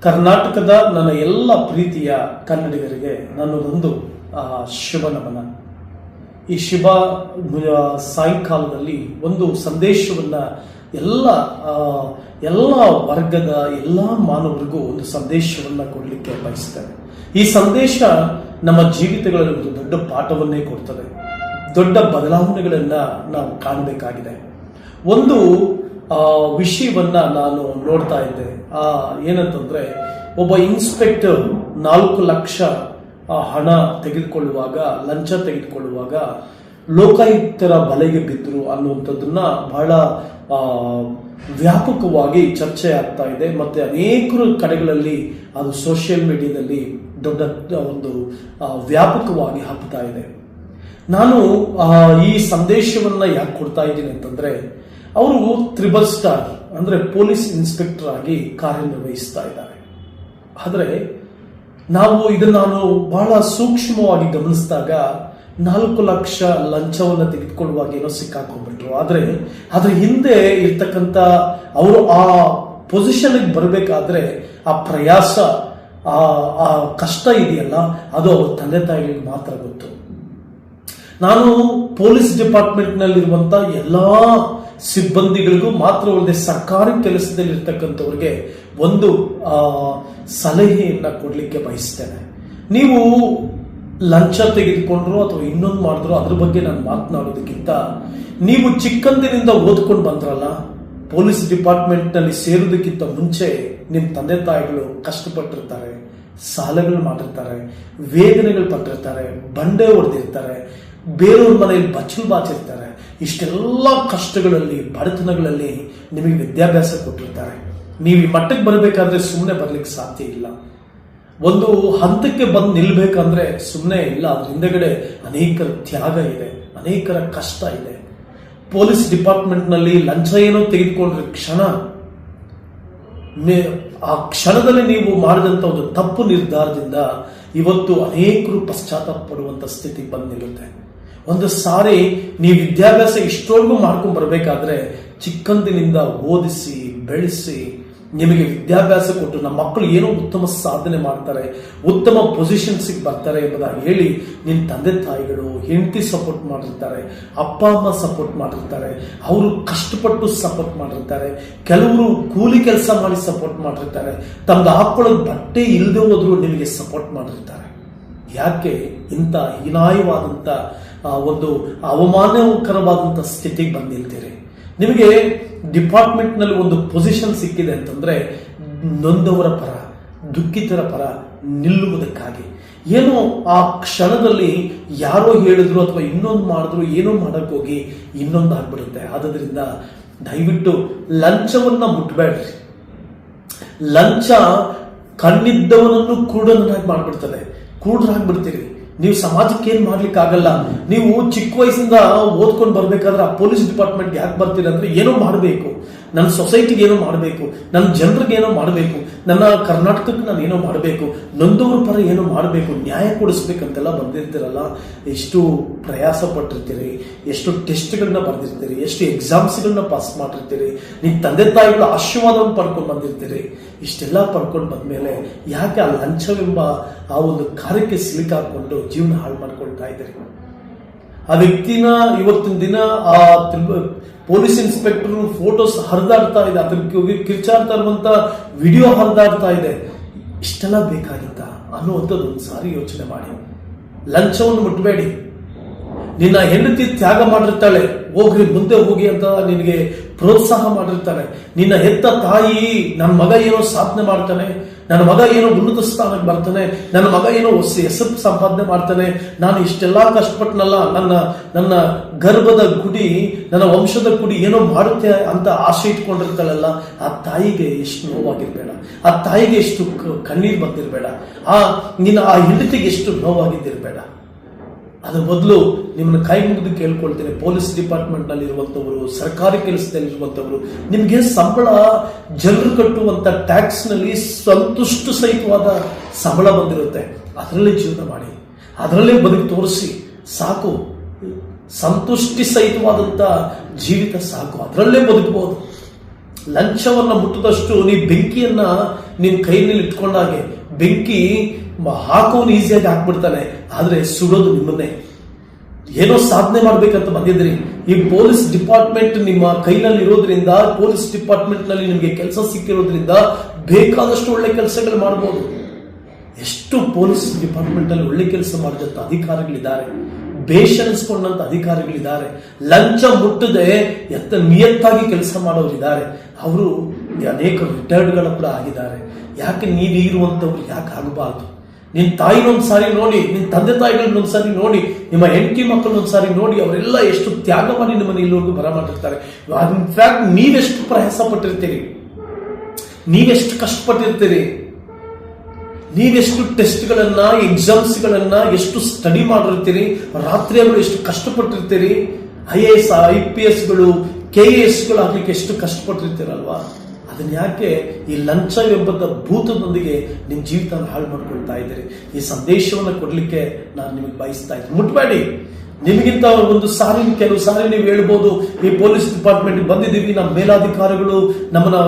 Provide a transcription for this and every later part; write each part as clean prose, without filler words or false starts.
ಕರ್ನಾಟಕದ ನನ್ನ ಎಲ್ಲ ಪ್ರೀತಿಯ ಕನ್ನಡಿಗರಿಗೆ ನನ್ನದೊಂದು ಶುಭ ನಮನ. ಈ ಶುಭ ಸಾಯಂಕಾಲದಲ್ಲಿ ಒಂದು ಸಂದೇಶವನ್ನ ಎಲ್ಲ ವರ್ಗದ ಎಲ್ಲ ಮಾನವರಿಗೂ ಒಂದು ಸಂದೇಶವನ್ನ ಕೊಡಲಿಕ್ಕೆ ಬಯಸ್ತೇನೆ. ಈ ಸಂದೇಶ ನಮ್ಮ ಜೀವಿತಗಳಲ್ಲಿ ಒಂದು ದೊಡ್ಡ ಪಾಠವನ್ನೇ ಕೊಡ್ತದೆ. ದೊಡ್ಡ ಬದಲಾವಣೆಗಳನ್ನ ನಾವು ಕಾಣಬೇಕಾಗಿದೆ. ಒಂದು ವಿಷಯವನ್ನ ನಾನು ನೋಡ್ತಾ ಇದ್ದೆ. ಏನಂತಂದ್ರೆ, ಒಬ್ಬ ಇನ್ಸ್ಪೆಕ್ಟರ್ 4 ಲಕ್ಷ ಹಣ ತೆಗೆದುಕೊಳ್ಳುವಾಗ, ಲಂಚ ತೆಗೆದುಕೊಳ್ಳುವಾಗ ಲೋಕಾಯುಕ್ತರ ಬಲೆಗೆ ಬಿದ್ದರು ಅನ್ನುವಂಥದ್ದನ್ನ ಬಹಳ ವ್ಯಾಪಕವಾಗಿ ಚರ್ಚೆ ಆಗ್ತಾ ಇದೆ. ಮತ್ತೆ ಅನೇಕ ಕಡೆಗಳಲ್ಲಿ ಅದು ಸೋಷಿಯಲ್ ಮೀಡಿಯಾದಲ್ಲಿ ದೊಡ್ಡ ಒಂದು ವ್ಯಾಪಕವಾಗಿ ಹಬ್ಬುತ್ತಾ ಇದೆ. ನಾನು ಈ ಸಂದೇಶವನ್ನ ಯಾಕೆ ಕೊಡ್ತಾ ಇದ್ದೀನಿ ಅಂತಂದ್ರೆ, ಅವರು 3 ಸ್ಟಾರ್ ಅಂದ್ರೆ ಪೊಲೀಸ್ ಇನ್ಸ್ಪೆಕ್ಟರ್ ಆಗಿ ಕಾರ್ಯನಿರ್ವಹಿಸ್ತಾ ಇದ್ದಾರೆ. ಆದರೆ ನಾನು ಬಹಳ ಸೂಕ್ಷ್ಮವಾಗಿ ಗಮನಿಸಿದಾಗ 4 ಲಕ್ಷ ಲಂಚವನ್ನು ತೆಗೆದುಕೊಳ್ಳುವಾಗ ಏನೋ ಸಿಕ್ಕಾಕೊಂಡ್ಬಿಟ್ರು. ಆದ್ರೆ ಅದ್ರ ಹಿಂದೆ ಇರ್ತಕ್ಕಂಥ ಅವರು ಆ ಪೊಸಿಷನ್ಗೆ ಬರಬೇಕಾದ್ರೆ ಆ ಪ್ರಯಾಸ, ಆ ಕಷ್ಟ ಇದೆಯಲ್ಲ, ಅದು ಅವ್ರ ತಂದೆ ತಾಯಿಗಳಿಗೆ ಮಾತ್ರ ಗೊತ್ತು. ನಾನು ಪೊಲೀಸ್ ಡಿಪಾರ್ಟ್ಮೆಂಟ್ ನಲ್ಲಿರುವಂತ ಎಲ್ಲಾ ಸಿಬ್ಬಂದಿಗಳಿಗೂ ಮಾತ್ರ ಅಲ್ಲದೆ ಸರ್ಕಾರಿ ಕೆಲಸದಲ್ಲಿ ಇರ್ತಕ್ಕಂಥವ್ರಿಗೆ ಒಂದು ಸಲಹೆಯನ್ನ ಕೊಡ್ಲಿಕ್ಕೆ ಬಯಸ್ತೇನೆ. ನೀವು ಲಂಚ ತೆಗೆದುಕೊಂಡ್ರು ಅಥವಾ ಇನ್ನೊಂದು ಮಾಡಿದ್ರು ಅದ್ರ ಬಗ್ಗೆ ನಾನು ಮಾತನಾಡೋದಕ್ಕಿಂತ, ನೀವು ಚಿಕ್ಕಂದಿನಿಂದ ಓದ್ಕೊಂಡು ಬಂದ್ರಲ್ಲ, ಪೊಲೀಸ್ ಡಿಪಾರ್ಟ್ಮೆಂಟ್ ನಲ್ಲಿ ಸೇರೋದಕ್ಕಿಂತ ಮುಂಚೆ ನಿಮ್ ತಂದೆ ತಾಯಿಗಳು ಕಷ್ಟಪಟ್ಟಿರ್ತಾರೆ, ಸಾಲಗಳು ಮಾಡಿರ್ತಾರೆ, ವೇದನೆಗಳು ಪಟ್ಟಿರ್ತಾರೆ, ಬಂಡೆ ಹೊಡೆದಿರ್ತಾರೆ, ಬೇರೆಯವ್ರ ಮನೆಯಲ್ಲಿ ಬಚ್ಚಲು ಬಾಚಿರ್ತಾರೆ. ಇಷ್ಟೆಲ್ಲ ಕಷ್ಟಗಳಲ್ಲಿ, ಬಡತನಗಳಲ್ಲಿ ನಿಮಗೆ ವಿದ್ಯಾಭ್ಯಾಸ ಕೊಟ್ಟಿರ್ತಾರೆ. ನೀವು ಈ ಮಟ್ಟಕ್ಕೆ ಬರಬೇಕಾದ್ರೆ ಸುಮ್ಮನೆ ಬರ್ಲಿಕ್ಕೆ ಸಾಧ್ಯ ಇಲ್ಲ. ಒಂದು ಹಂತಕ್ಕೆ ಬಂದು ನಿಲ್ಬೇಕಂದ್ರೆ ಸುಮ್ಮನೆ ಇಲ್ಲ. ಅದ್ರ ಹಿಂದೆಗಡೆ ಅನೇಕರ ತ್ಯಾಗ ಇದೆ, ಅನೇಕರ ಕಷ್ಟ ಇದೆ. ಪೊಲೀಸ್ ಡಿಪಾರ್ಟ್ಮೆಂಟ್ ನಲ್ಲಿ ಲಂಚ ಏನೋ ತೆಗೆದುಕೊಂಡ್ರೆ ಆ ಕ್ಷಣದಲ್ಲಿ ನೀವು ಮಾಡಿದಂತ ಒಂದು ತಪ್ಪು ನಿರ್ಧಾರದಿಂದ ಇವತ್ತು ಅನೇಕರು ಪಶ್ಚಾತ್ತಾಪ ಪಡುವಂತ ಸ್ಥಿತಿ ಬಂದು ನಿಲ್ಲುತ್ತೆ. ಒಂದು ಸಾರಿ ನೀವು ವಿದ್ಯಾಭ್ಯಾಸ ಇಷ್ಟೊಳಗೂ ಮಾಡ್ಕೊಂಡು ಬರ್ಬೇಕಾದ್ರೆ ಚಿಕ್ಕಂದಿನಿಂದ ಓದಿಸಿ ಬೆಳೆಸಿ ನಿಮಗೆ ವಿದ್ಯಾಭ್ಯಾಸ ಕೊಟ್ಟು ನಮ್ಮ ಮಕ್ಕಳು ಏನೋ ಉತ್ತಮ ಸಾಧನೆ ಮಾಡ್ತಾರೆ, ಉತ್ತಮ ಪೊಸಿಷನ್ಸ್ಗೆ ಬರ್ತಾರೆ ಎಂಬುದಾಗಿ ಹೇಳಿ ನಿನ್ನ ತಂದೆ ತಾಯಿಗಳು, ಹೆಂಡತಿ ಸಪೋರ್ಟ್ ಮಾಡಿರ್ತಾರೆ, ಅಪ್ಪ ಅಮ್ಮ ಸಪೋರ್ಟ್ ಮಾಡಿರ್ತಾರೆ, ಅವರು ಕಷ್ಟಪಟ್ಟು ಸಪೋರ್ಟ್ ಮಾಡಿರ್ತಾರೆ, ಕೆಲವರು ಕೂಲಿ ಕೆಲಸ ಮಾಡಿ ಸಪೋರ್ಟ್ ಮಾಡಿರ್ತಾರೆ, ತಮ್ದು ಹಾಕೊಳ್ಳೋದು ಬಟ್ಟೆ ಇಲ್ಲದೆ ಹೋದ್ರು ನಿಮಗೆ ಸಪೋರ್ಟ್ ಮಾಡಿರ್ತಾರೆ. ಯಾಕೆ ಇಂಥ ಹೀನಾಯವಾದಂಥ ಒಂದು ಅವಮಾನಕರವಾದಂಥ ಸ್ಥಿತಿಗೆ ಬಂದಿರ್ತೀರಿ? ನಿಮಗೆ ಡಿಪಾರ್ಟ್ಮೆಂಟ್ ನಲ್ಲಿ ಒಂದು ಪೊಸಿಷನ್ ಸಿಕ್ಕಿದೆ ಅಂತಂದ್ರೆ ನೊಂದವರ ಪರ, ದುಃಖಿತರ ಪರ ನಿಲ್ಲುವುದಕ್ಕಾಗಿ. ಏನೋ ಆ ಕ್ಷಣದಲ್ಲಿ ಯಾರೋ ಹೇಳಿದ್ರು ಅಥವಾ ಇನ್ನೊಂದು ಮಾಡಿದ್ರು, ಏನೋ ಮಾಡಕ್ ಹೋಗಿ ಇನ್ನೊಂದು ಆಗ್ಬಿಡುತ್ತೆ. ಆದ್ರಿಂದ ದಯವಿಟ್ಟು ಲಂಚವನ್ನ ಮುಟ್ಬೇಡ್ರಿ. ಲಂಚ ಕಣ್ಣಿದ್ದವನನ್ನು ಕೂಡನಾಗಿ ಮಾಡ್ಬಿಡ್ತದೆ, ಕೂಡ್ರಾಗ್ಬಿಡ್ತೀರಿ. ನೀವು ಸಮಾಜಕ್ಕೆ ಏನ್ ಮಾಡ್ಲಿಕ್ಕೆ ಆಗಲ್ಲ. ನೀವು ಚಿಕ್ಕ ವಯಸ್ಸಿಂದ ಓದ್ಕೊಂಡು ಬರ್ಬೇಕಾದ್ರೆ ಆ ಪೊಲೀಸ್ ಡಿಪಾರ್ಟ್ಮೆಂಟ್ ಯಾಕೆ ಬರ್ತೀರ ಅಂದ್ರೆ, ಏನೋ ಮಾಡಬೇಕು, ನನ್ನ ಸೊಸೈಟಿಗೆ ಏನೋ ಮಾಡಬೇಕು, ನನ್ನ ಜನರಿಗೆ ಏನೋ ಮಾಡಬೇಕು, ನನ್ನ ಕರ್ನಾಟಕಕ್ಕೆ ನಾನು ಏನೋ ಮಾಡಬೇಕು, ನೊಂದವ್ರ ಪರ ಏನೋ ಮಾಡಬೇಕು, ನ್ಯಾಯ ಕೊಡಿಸ್ಬೇಕಂತೆಲ್ಲ ಬಂದಿರ್ತೀರಲ್ಲ. ಎಷ್ಟು ಪ್ರಯಾಸ ಪಟ್ಟಿರ್ತೀರಿ, ಎಷ್ಟು ಟೆಸ್ಟ್ಗಳನ್ನ ಬರ್ದಿರ್ತೀರಿ, ಎಷ್ಟು ಎಕ್ಸಾಮ್ಸ್ಗಳನ್ನ ಪಾಸ್ ಮಾಡಿರ್ತೀರಿ, ನಿಮ್ಮ ತಂದೆ ತಾಯಿಗಳ ಆಶೀರ್ವಾದವನ್ನು ಪಡ್ಕೊಂಡು ಬಂದಿರ್ತೀರಿ. ಇಷ್ಟೆಲ್ಲ ಪಡ್ಕೊಂಡು ಬಂದ್ಮೇಲೆ ಯಾಕೆ ಆ ಲಂಚವೆಂಬ ಆ ಒಂದು ಕಾರ್ಯಕ್ಕೆ ಸಿಲುಕಾಕೊಂಡು ಜೀವನ ಹಾಳು ಮಾಡ್ಕೊಳ್ತಾ ಇದ್ದೀರಿ? ಆ ವ್ಯಕ್ತಿನ ಇವತ್ತಿನ ದಿನ ಆ ಪೊಲೀಸ್ ಇನ್ಸ್ಪೆಕ್ಟರ್ ಫೋಟೋಸ್ ಹರಿದಾಡ್ತಾ ಇದೆ, ಅದಕ್ಕೆ ಕಿರ್ಚಾಡ್ತಾ ಇರುವಂತ ವಿಡಿಯೋ ಹರಿದಾಡ್ತಾ ಇದೆ. ಇಷ್ಟೆಲ್ಲ ಬೇಕಾಗಿತ್ತ ಅನ್ನುವಂಥದ್ದು ಒಂದು ಸಾರಿ ಯೋಚನೆ ಮಾಡಿ. ಲಂಚವನ್ನು ಮುಟ್ಬೇಡಿ. ನಿನ್ನ ಹೆಂಡತಿ ತ್ಯಾಗ ಮಾಡಿರ್ತಾಳೆ, ಹೋಗ್ರಿ ಮುಂದೆ ಹೋಗಿ ಅಂತ ನಿನಗೆ ಪ್ರೋತ್ಸಾಹ ಮಾಡಿರ್ತಾಳೆ. ನಿನ್ನ ಹೆತ್ತ ತಾಯಿ, ನನ್ನ ಮಗ ಏನೋ ಸಾಧನೆ ಮಾಡ್ತಾನೆ, ನನ್ನ ಮಗ ಏನೋ ಉನ್ನತ ಸ್ಥಾನಕ್ಕೆ ಬರ್ತಾನೆ, ನನ್ನ ಮಗ ಏನೋ ಹೆಸರು ಸಂಪಾದನೆ ಮಾಡ್ತಾನೆ, ನಾನು ಇಷ್ಟೆಲ್ಲಾ ಕಷ್ಟಪಟ್ಟನಲ್ಲ, ನನ್ನ ಗರ್ಭದ ಗುಡಿ, ನನ್ನ ವಂಶದ ಗುಡಿ ಏನೋ ಮಾಡುತ್ತೆ ಅಂತ ಆಸೆ ಇಟ್ಕೊಂಡಿರ್ತಾಳಲ್ಲ, ಆ ತಾಯಿಗೆ ಎಷ್ಟು ನೋವಾಗಿರ್ಬೇಡ, ಆ ತಾಯಿಗೆ ಎಷ್ಟು ಕಣ್ಣೀರು ಬಂದಿರಬೇಡ, ನಿನ್ನ ಆ ಹೆಂಡತಿಗೆ ಎಷ್ಟು ನೋವಾಗಿದ್ದಿರಬೇಡ. ಅದ್ರ ಬದಲು ನಿಮ್ಮನ್ನ ಕೈ ಮುಗಿದು ಕೇಳ್ಕೊಳ್ತೇನೆ, ಪೊಲೀಸ್ ಡಿಪಾರ್ಟ್ಮೆಂಟ್ ನಲ್ಲಿ ಇರುವಂತವರು, ಸರ್ಕಾರಿ ಕೆಲಸದಲ್ಲಿರುವಂತವರು, ನಿಮ್ಗೆ ಸಂಬಳ ಜನರು ಕಟ್ಟುವಂತ ಟ್ಯಾಕ್ಸ್ ನಲ್ಲಿ ಸಂತುಷ್ಟ ಸಹಿತವಾದ ಸಂಬಳ ಬಂದಿರುತ್ತೆ. ಅದರಲ್ಲೇ ಜೀವನ ಮಾಡಿ, ಅದರಲ್ಲೇ ಬದುಕು ತೋರಿಸಿ ಸಾಕು. ಸಂತುಷ್ಟಿ ಸಹಿತವಾದಂತ ಜೀವಿತ ಸಾಕು, ಅದರಲ್ಲೇ ಬದುಕಬಹುದು. ಲಂಚವನ್ನ ಮುಟ್ಟದಷ್ಟು ನೀವು ಬೆಂಕಿಯನ್ನ ನಿಮ್ ಕೈನಲ್ಲಿ ಇಟ್ಕೊಂಡಾಗೆ ಬೆಂಕಿ ಹಾಕೋನು ಈಸಿಯಾಗಿ ಹಾಕ್ಬಿಡ್ತಾನೆ, ಆದ್ರೆ ಸುಡೋದು ನಿಮ್ಮನ್ನೇ. ಏನೋ ಸಾಧನೆ ಮಾಡ್ಬೇಕಂತ ಬಂದಿದ್ರಿ, ಈ ಪೊಲೀಸ್ ಡಿಪಾರ್ಟ್ಮೆಂಟ್ ನಿಮ್ಮ ಕೈನಲ್ಲಿ ಇರೋದ್ರಿಂದ, ಪೊಲೀಸ್ ಡಿಪಾರ್ಟ್ಮೆಂಟ್ ನಲ್ಲಿ ನಿಮ್ಗೆ ಕೆಲಸ ಸಿಕ್ಕಿರೋದ್ರಿಂದ ಬೇಕಾದಷ್ಟು ಒಳ್ಳೆ ಕೆಲಸಗಳು ಮಾಡಬಹುದು. ಎಷ್ಟು ಪೊಲೀಸ್ ಡಿಪಾರ್ಟ್ಮೆಂಟ್ ಅಲ್ಲಿ ಒಳ್ಳೆ ಕೆಲಸ ಮಾಡಿದಂತ ಅಧಿಕಾರಿಗಳಿದ್ದಾರೆ, ಬೇಷನಿಸ್ಕೊಂಡಂತ ಅಧಿಕಾರಿಗಳಿದ್ದಾರೆ, ಲಂಚ ಮುಟ್ಟದೆ ನಿಯತ್ತಾಗಿ ಕೆಲಸ ಮಾಡೋರಿದ್ದಾರೆ. ಅವರು ಅನೇಕ ರಿಟೈರ್ಡ್ಗಳ ಕೂಡ ಆಗಿದ್ದಾರೆ. ಯಾಕೆ ನೀವು ಇರುವಂತವ್ರು ಯಾಕೆ ಆಗಬಾರ್ದು? ನಿನ್ ತಾಯಿನೊಂದ್ಸಾರಿ ನೋಡಿ, ನಿನ್ ತಂದೆ ತಾಯಿಗಳನ್ನೊಂದ್ಸಾರಿ ನೋಡಿ, ನಿಮ್ಮ ಹೆಂಡತಿ ಮಕ್ಕಳನ್ನೊಂದ್ಸಾರಿ ನೋಡಿ, ಅವರೆಲ್ಲ ಎಷ್ಟು ತ್ಯಾಗ ಮಾಡಿ ನಿಮ್ಮನ್ನು ಇಲ್ಲಿವರೆಗೂ ಬರಮಾಡಿರ್ತಾರೆ. ಇನ್ಫ್ಯಾಕ್ಟ್ ನೀವೆಷ್ಟು ಪ್ರಯಾಸ ಪಟ್ಟಿರ್ತೀರಿ, ನೀವೆಷ್ಟು ಕಷ್ಟಪಟ್ಟಿರ್ತೀರಿ, ನೀವೆಷ್ಟು ಟೆಸ್ಟ್ಗಳನ್ನ, ಎಕ್ಸಾಮ್ಸ್ಗಳನ್ನ ಎಷ್ಟು ಸ್ಟಡಿ ಮಾಡಿರ್ತೀರಿ, ರಾತ್ರಿಯಲ್ಲೂ ಎಷ್ಟು ಕಷ್ಟಪಟ್ಟಿರ್ತೀರಿ. IAS, IPSಗಳು, KAS ಆಗ್ಲಿಕ್ಕೆ ಎಷ್ಟು ಕಷ್ಟಪಟ್ಟಿರ್ತೀರಲ್ವಾ? ಅದನ್ನ ಯಾಕೆ ಈ ಲಂಚ ಎಂಬ ಭೂತದೊಂದಿಗೆ ನಿಮ್ ಜೀವಿತ ಹಾಳು ಮಾಡ್ಕೊಳ್ತಾ ಇದ್ದೀರಿ? ಈ ಸಂದೇಶವನ್ನು ಕೊಡ್ಲಿಕ್ಕೆ ನಾನು ನಿಮಗೆ ಬಯಸ್ತಾ ಇದ್ದೀನಿ. ಮುಟ್ಬೇಡಿ. ನಿಮಗಿಂತ ಕೆಲವು ಸಾರಿ ನೀವು ಹೇಳ್ಬೋದು, ಈ ಪೊಲೀಸ್ ಡಿಪಾರ್ಟ್ಮೆಂಟ್ ಬಂದಿದ್ದೀವಿ, ನಮ್ಮ ಮೇಲಾಧಿಕಾರಿಗಳು ನಮ್ಮನ್ನ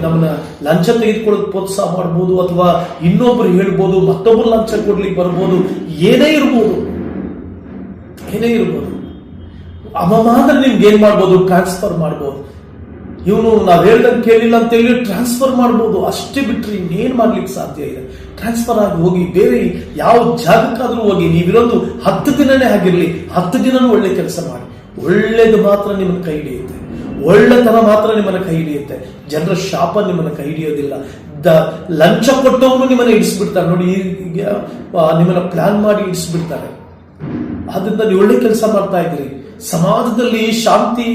ನಮ್ಮನ್ನ ಲಂಚ ತೆಗೆದುಕೊಳ್ಳೋದು ಪ್ರೋತ್ಸಾಹ ಮಾಡ್ಬೋದು, ಅಥವಾ ಇನ್ನೊಬ್ರು ಹೇಳ್ಬೋದು, ಮತ್ತೊಬ್ರು ಲಂಚ ಕೊಡ್ಲಿಕ್ಕೆ ಬರ್ಬೋದು, ಏನೇ ಇರ್ಬೋದು. ಅಮಾದ್ರೆ ನಿಮ್ಗೆ ಏನ್ ಮಾಡ್ಬೋದು? ಟ್ರಾನ್ಸ್ಫರ್ ಮಾಡ್ಬೋದು. ಇವನು ನಾವ್ ಹೇಳ್ದಂಗೆ ಕೇಳಿಲ್ಲ ಅಂತ ಹೇಳಿ ಟ್ರಾನ್ಸ್ಫರ್ ಮಾಡ್ಬೋದು. ಅಷ್ಟೇ ಬಿಟ್ರೆ ಇನ್ನೇನ್ ಮಾಡ್ಲಿಕ್ಕೆ ಸಾಧ್ಯ ಇದೆ? ಟ್ರಾನ್ಸ್ಫರ್ ಆಗಿ ಹೋಗಿ ಬೇರೆ ಯಾವ ಜಾಗಕ್ಕಾದ್ರೂ ಹೋಗಿ. ನೀವಿರೋದು 10 ದಿನನೇ ಆಗಿರ್ಲಿ, 10 ದಿನನೂ ಒಳ್ಳೆ ಕೆಲಸ ಮಾಡಿ. ಒಳ್ಳೇದು ಮಾತ್ರ ನಿಮ್ಮನ್ನ ಕೈ ಹಿಡಿಯುತ್ತೆ, ಒಳ್ಳೆತನ ಮಾತ್ರ ನಿಮ್ಮನ್ನ ಕೈ ಹಿಡಿಯುತ್ತೆ. ಜನರ ಶಾಪ ನಿಮ್ಮನ್ನ ಕೈ ಹಿಡಿಯೋದಿಲ್ಲ. ಲಂಚ ಕೊಟ್ಟವನು ನಿಮ್ಮನ್ನ ಇಡಿಸ್ಬಿಡ್ತಾರೆ ನೋಡಿ, ಈಗ ನಿಮ್ಮನ್ನ ಪ್ಲಾನ್ ಮಾಡಿ ಇಡಿಸ್ಬಿಡ್ತಾರೆ. ಆದ್ರಿಂದ ನೀವು ಒಳ್ಳೆ ಕೆಲಸ ಮಾಡ್ತಾ ಇದ್ರಿ, ಸಮಾಜದಲ್ಲಿ ಶಾಂತಿ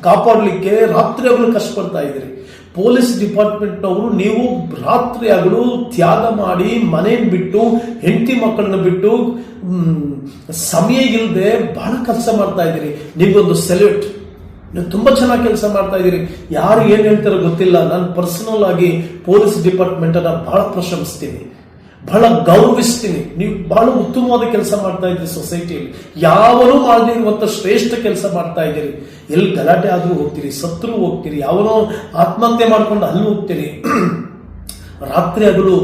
ಕಾಪಾಡಲಿಕ್ಕೆ ರಾತ್ರಿ ಹಗಲು ಕಷ್ಟಪಡ್ತಾ ಇದ್ರಿ. ಪೊಲೀಸ್ ಡಿಪಾರ್ಟ್ಮೆಂಟ್ ಅವರು ನೀವು ರಾತ್ರಿ ಹಗಲು ತ್ಯಾಗ ಮಾಡಿ ಮನೆಯನ್ನು ಬಿಟ್ಟು, ಹೆಂಡತಿ ಮಕ್ಕಳನ್ನ ಬಿಟ್ಟು, ಸಮಯ ಇಲ್ಲದೆ ಬಹಳ ಕೆಲಸ ಮಾಡ್ತಾ ಇದ್ದೀರಿ. ನೀವೊಂದು ಸೆಲ್ಯೂಟ್. ನೀವು ತುಂಬಾ ಚೆನ್ನಾಗಿ ಕೆಲಸ ಮಾಡ್ತಾ ಇದ್ದೀರಿ. ಯಾರು ಏನ್ ಹೇಳ್ತಾರೋ ಗೊತ್ತಿಲ್ಲ. ನಾನು ಪರ್ಸನಲ್ ಆಗಿ ಪೊಲೀಸ್ ಡಿಪಾರ್ಟ್ಮೆಂಟ್ ಅನ್ನ ಬಹಳ ಪ್ರಶಂಸಿಸ್ತೀನಿ, ಬಹಳ ಗೌರವಿಸ್ತೀನಿ. ನೀವು ಬಹಳ ಉತ್ತಮವಾದ ಕೆಲಸ ಮಾಡ್ತಾ ಇದ್ದೀರಿ. ಸೊಸೈಟಿಯಲ್ಲಿ ಯಾವನೂ ಮಾಡದೇ ಇರುವಂತ ಶ್ರೇಷ್ಠ ಕೆಲಸ ಮಾಡ್ತಾ ಇದ್ದೀರಿ. ಎಲ್ಲಿ ಗಲಾಟೆ ಆದ್ರೂ ಹೋಗ್ತೀರಿ, ಸತ್ರು ಹೋಗ್ತೀರಿ, ಯಾವನೋ ಆತ್ಮಹತ್ಯೆ ಮಾಡ್ಕೊಂಡು ಅಲ್ಲಿ ಹೋಗ್ತೀರಿ. ರಾತ್ರಿ ಹಗಲು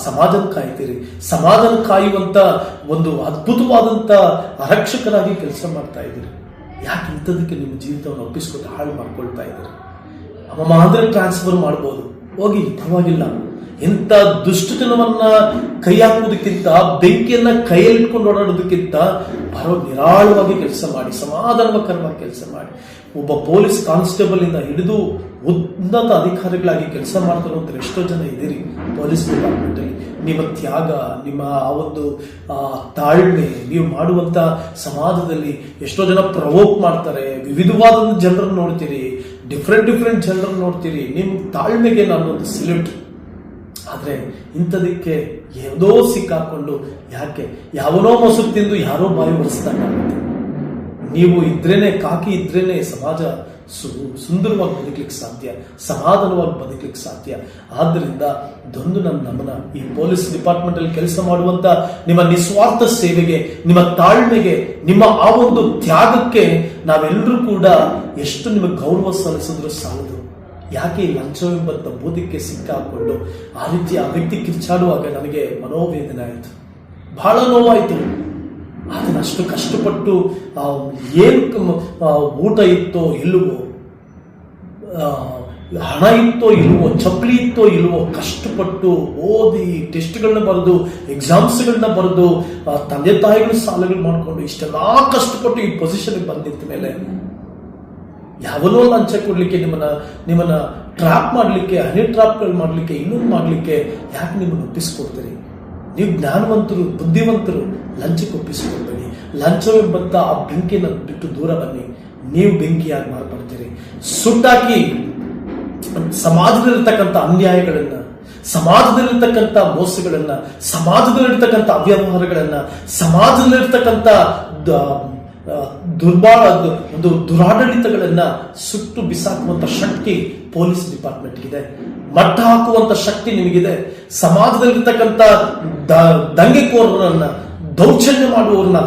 ಸಮಾಜನ ಕಾಯ್ತೀರಿ. ಸಮಾಜನ ಕಾಯುವಂತ ಒಂದು ಅದ್ಭುತವಾದಂತ ಆರಕ್ಷಕರಾಗಿ ಕೆಲಸ ಮಾಡ್ತಾ ಇದ್ದೀರಿ. ಯಾಕೆ ಇಂಥದಕ್ಕೆ ನಿಮ್ಮ ಜೀವಿತವನ್ನು ಒಪ್ಪಿಸ್ಕೊಂಡು ಹಾಳು ಮಾಡ್ಕೊಳ್ತಾ ಇದ್ದೀರಿ? ಅಂದ್ರೆ ಟ್ರಾನ್ಸ್ಫರ್ ಮಾಡ್ಬೋದು, ಹೋಗಿ, ಪರವಾಗಿಲ್ಲ. ಇಂಥ ದುಷ್ಟತನವನ್ನ ಕೈ ಹಾಕುವುದಕ್ಕಿಂತ, ಬೆಂಕಿಯನ್ನ ಕೈಯಲ್ಲಿಟ್ಕೊಂಡು ಓಡಾಡೋದಕ್ಕಿಂತ ನಿರಾಳವಾಗಿ ಕೆಲಸ ಮಾಡಿ, ಸಮಾಧಾನಕರವಾಗಿ ಕೆಲಸ ಮಾಡಿ. ಒಬ್ಬ ಪೊಲೀಸ್ ಕಾನ್ಸ್ಟೇಬಲ್ ಇಂದ ಹಿಡಿದು ಉನ್ನತ ಅಧಿಕಾರಿಗಳಾಗಿ ಕೆಲಸ ಮಾಡ್ತಿರುವಂತ ಎಷ್ಟೋ ಜನ ಇದ್ದೀರಿ ಪೊಲೀಸ್ ಡಿಪಾರ್ಟ್ಮೆಂಟ್ ಅಲ್ಲಿ. ನಿಮ್ಮ ತ್ಯಾಗ, ನಿಮ್ಮ ಆ ಒಂದು ತಾಳ್ಮೆ, ನೀವು ಮಾಡುವಂತ ಸಮಾಜದಲ್ಲಿ ಎಷ್ಟೋ ಜನ ಪ್ರವೋಕ್ ಮಾಡ್ತಾರೆ. ವಿವಿಧವಾದ ಜನರನ್ನು ನೋಡ್ತೀರಿ, ಡಿಫ್ರೆಂಟ್ ಜನರನ್ನು ನೋಡ್ತೀರಿ. ನಿಮ್ಮ ತಾಳ್ಮೆಗೆ ನಾನು ಒಂದು ಸೆಲ್ಯೂಟ್. ಆದ್ರೆ ಇಂಥದಕ್ಕೆ ಯಾವುದೋ ಸಿಕ್ಕಾಕೊಂಡು, ಯಾಕೆ ಯಾವನೋ ಮೊಸರು ತಿಂದು ಯಾರೋ ಬಾಯಿ ಒರೆಸ್ದಂಗಾಗುತ್ತೆ. ನೀವು ಇದ್ರೇನೆ, ಕಾಕಿ ಇದ್ರೇನೆ ಸಮಾಜ ಸುಂದರವಾಗಿ ಬದುಕಲಿಕ್ಕೆ ಸಾಧ್ಯ, ಸಮಾಧಾನವಾಗಿ ಬದುಕಲಿಕ್ಕೆ ಸಾಧ್ಯ. ಆದ್ದರಿಂದ ಇದೊಂದು ನನ್ನ ನಮನ. ಈ ಪೊಲೀಸ್ ಡಿಪಾರ್ಟ್ಮೆಂಟ್ ಅಲ್ಲಿ ಕೆಲಸ ಮಾಡುವಂತ ನಿಮ್ಮ ನಿಸ್ವಾರ್ಥ ಸೇವೆಗೆ, ನಿಮ್ಮ ತಾಳ್ಮೆಗೆ, ನಿಮ್ಮ ಆ ಒಂದು ತ್ಯಾಗಕ್ಕೆ ನಾವೆಲ್ಲರೂ ಕೂಡ ಎಷ್ಟು ನಿಮಗೆ ಗೌರವ ಸಲ್ಲಿಸಿದ್ರು ಸಾಲದು. ಯಾಕೆ ಈ ಲಂಚವೆಂಬಂತ ಬೋಧಕ್ಕೆ ಸಿಕ್ಕಾಕೊಂಡು ಆ ರೀತಿ ಆ ವ್ಯಕ್ತಿ ಕಿರ್ಚಾಡುವಾಗ ನನಗೆ ಮನೋವೇದನೆ ಆಯಿತು, ಬಹಳ ನೋವಾಯಿತು. ಅದನ್ನ ಅಷ್ಟು ಕಷ್ಟಪಟ್ಟು ಏನು ಊಟ ಇತ್ತೋ ಇಲ್ವೋ, ಹಣ ಇತ್ತೋ ಇಲ್ವೋ, ಚಪ್ಪಲಿ ಇತ್ತೋ ಇಲ್ವೋ, ಕಷ್ಟಪಟ್ಟು ಓದಿ ಟೆಸ್ಟ್ಗಳನ್ನ ಬರೆದು, ಎಕ್ಸಾಮ್ಸ್ಗಳನ್ನ ಬರೆದು, ತಂದೆ ತಾಯಿಗಳು ಸಾಲಗಳು ಮಾಡಿಕೊಂಡು ಇಷ್ಟೆಲ್ಲ ಕಷ್ಟಪಟ್ಟು ಈ ಪೊಸಿಷನ್ಗೆ ಬಂದಿದ್ದ ಮೇಲೆ ಯಾವನೋ ಲಂಚ ಕೊಡ್ಲಿಕ್ಕೆ, ನಿಮ್ಮನ್ನ ಟ್ರಾಪ್ ಮಾಡ್ಲಿಕ್ಕೆ, ಹನಿ ಟ್ರಾಪ್ಗಳು ಮಾಡ್ಲಿಕ್ಕೆ, ಇನ್ನೊಂದು ಮಾಡ್ಲಿಕ್ಕೆ ಯಾಕೆ ನಿಮ್ಮನ್ನು ಒಪ್ಪಿಸ್ಕೊಡ್ತೀರಿ? ನೀವು ಜ್ಞಾನವಂತರು, ಬುದ್ಧಿವಂತರು, ಲಂಚಕ್ಕೆ ಒಪ್ಪಿಸಿಕೊಳ್ಬೇಡಿ. ಲಂಚವೆಂಬಂತ ಆ ಬೆಂಕಿನ ಬಿಟ್ಟು ದೂರ ಬನ್ನಿ. ನೀವು ಬೆಂಕಿಯಾಗಿ ಮಾರ್ಪಡ್ತೀರಿ. ಸುಟ್ಟಾಕಿ ಸಮಾಜದಲ್ಲಿರ್ತಕ್ಕಂಥ ಅನ್ಯಾಯಗಳನ್ನ, ಸಮಾಜದಲ್ಲಿರ್ತಕ್ಕಂಥ ಮೋಸಗಳನ್ನ, ಸಮಾಜದಲ್ಲಿರ್ತಕ್ಕಂಥ ಅವ್ಯವಹಾರಗಳನ್ನ, ಸಮಾಜದಲ್ಲಿರ್ತಕ್ಕಂಥ ಒಂದು ದುರಾಡಳಿತಗಳನ್ನ ಸುಟ್ಟು ಬಿಸಾಕುವಂತ ಶಕ್ತಿ ಪೊಲೀಸ್ ಡಿಪಾರ್ಟ್ಮೆಂಟ್ಗಿದೆ. ಮಟ್ಟ ಹಾಕುವಂತ ಶಕ್ತಿ ನಿಮಗಿದೆ. ಸಮಾಜದಲ್ಲಿರ್ತಕ್ಕಂಥ ದಂಗೆಕೋರರನ್ನ, ದೌರ್ಜನ್ಯ ಮಾಡುವವರನ್ನ,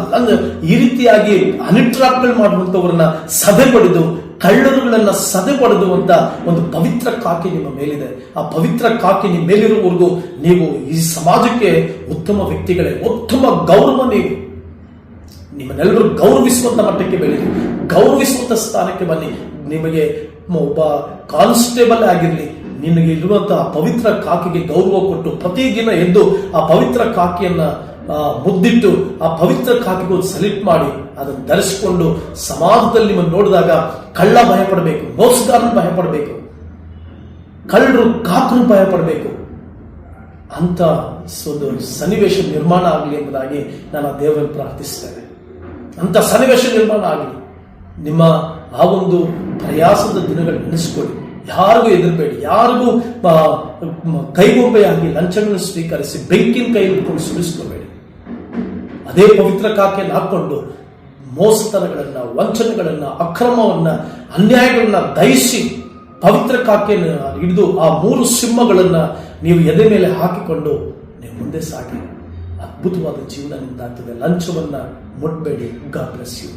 ಈ ರೀತಿಯಾಗಿ ಹನಿ ಟ್ರಾಪ್ಗಳು ಮಾಡುವಂತವ್ರನ್ನ ಸಭೆ ಪಡೆದು ಕಳ್ಳರುಗಳನ್ನ ಸದೆ ಹೊಡೆದುವಂತ ಒಂದು ಪವಿತ್ರ ಕಾಕಿ ನಿಮ್ಮ ಮೇಲಿದೆ. ಆ ಪವಿತ್ರ ಕಾಕಿ ನಿಮ್ಮ ಮೇಲಿರುವವರೆಗೂ ನೀವು ಈ ಸಮಾಜಕ್ಕೆ ಉತ್ತಮ ವ್ಯಕ್ತಿಗಳೇ, ಉತ್ತಮ ಗೌರವ. ನೀವು ನಿಮ್ಮನ್ನೆಲ್ಲರೂ ಗೌರವಿಸುವಂತ ಮಟ್ಟಕ್ಕೆ ಬೆಳೀರಿ, ಗೌರವಿಸುವಂತ ಸ್ಥಾನಕ್ಕೆ ಬನ್ನಿ. ನಿಮಗೆ ಒಬ್ಬ ಕಾನ್ಸ್ಟೇಬಲ್ ಆಗಿರಲಿ, ನಿನಗೆ ಇರುವಂತಹ ಪವಿತ್ರ ಕಾಕಿಗೆ ಗೌರವ ಕೊಟ್ಟು ಪ್ರತಿದಿನ ಎದ್ದು ಆ ಪವಿತ್ರ ಕಾಕಿಯನ್ನ ಮುದ್ದಿಟ್ಟು ಆ ಪವಿತ್ರ ಕಾಕಿಗೆ ಒಂದು ಸೆಲೆಕ್ಟ್ ಮಾಡಿ ಅದನ್ನು ಧರಿಸಿಕೊಂಡು ಸಮಾಜದಲ್ಲಿ ನಿಮ್ಮನ್ನು ನೋಡಿದಾಗ ಕಳ್ಳ ಭಯಪಡಬೇಕು, ಮೋಸಗಾರನು ಭಯಪಡಬೇಕು, ಕಳ್ಳರು ಕಾಕರು ಭಯಪಡಬೇಕು. ಅಂತ ಒಂದು ಸನ್ನಿವೇಶ ನಿರ್ಮಾಣ ಆಗಲಿ ಎಂಬುದಾಗಿ ನಾನು ದೇವರನ್ನು ಪ್ರಾರ್ಥಿಸ್ತೇನೆ. ಅಂತ ಸನ್ನಿವೇಶ ನಿರ್ಮಾಣ ಆಗಲಿ. ನಿಮ್ಮ ಆ ಒಂದು ಪ್ರಯಾಸದ ದಿನಗಳು ನೆನೆಸ್ಕೊಳ್ಳಿ. ಯಾರಿಗೂ ಹೆದರಬೇಡಿ, ಯಾರಿಗೂ ಕೈಗೊಂಬೆಯಾಗಿ ಲಂಚಗಳನ್ನು ಸ್ವೀಕರಿಸಿ ಬೆಂಕಿನ ಕೈ ಹಿಡ್ಕೊಂಡು ಸುರಿಸ್ಕೋಬೇಡಿ. ಅದೇ ಪವಿತ್ರ ಕಾಕೆಯನ್ನು ಹಾಕೊಂಡು ಮೋಸತನಗಳನ್ನ, ವಂಚನೆಗಳನ್ನ, ಅಕ್ರಮವನ್ನ, ಅನ್ಯಾಯಗಳನ್ನ ದಹಿಸಿ ಪವಿತ್ರ ಕಾಕೆಯನ್ನು ಹಿಡಿದು ಆ 3 ಸಿಂಹಗಳನ್ನ ನೀವು ಎದೆ ಮೇಲೆ ಹಾಕಿಕೊಂಡು ನೀವು ಮುಂದೆ ಸಾಗಿ. ಅದ್ಭುತವಾದ ಜೀವನ ನಿಮ್ದಾಗ್ತದೆ. ಲಂಚವನ್ನ ಮುಟ್ಬೇಡಿ. God bless you.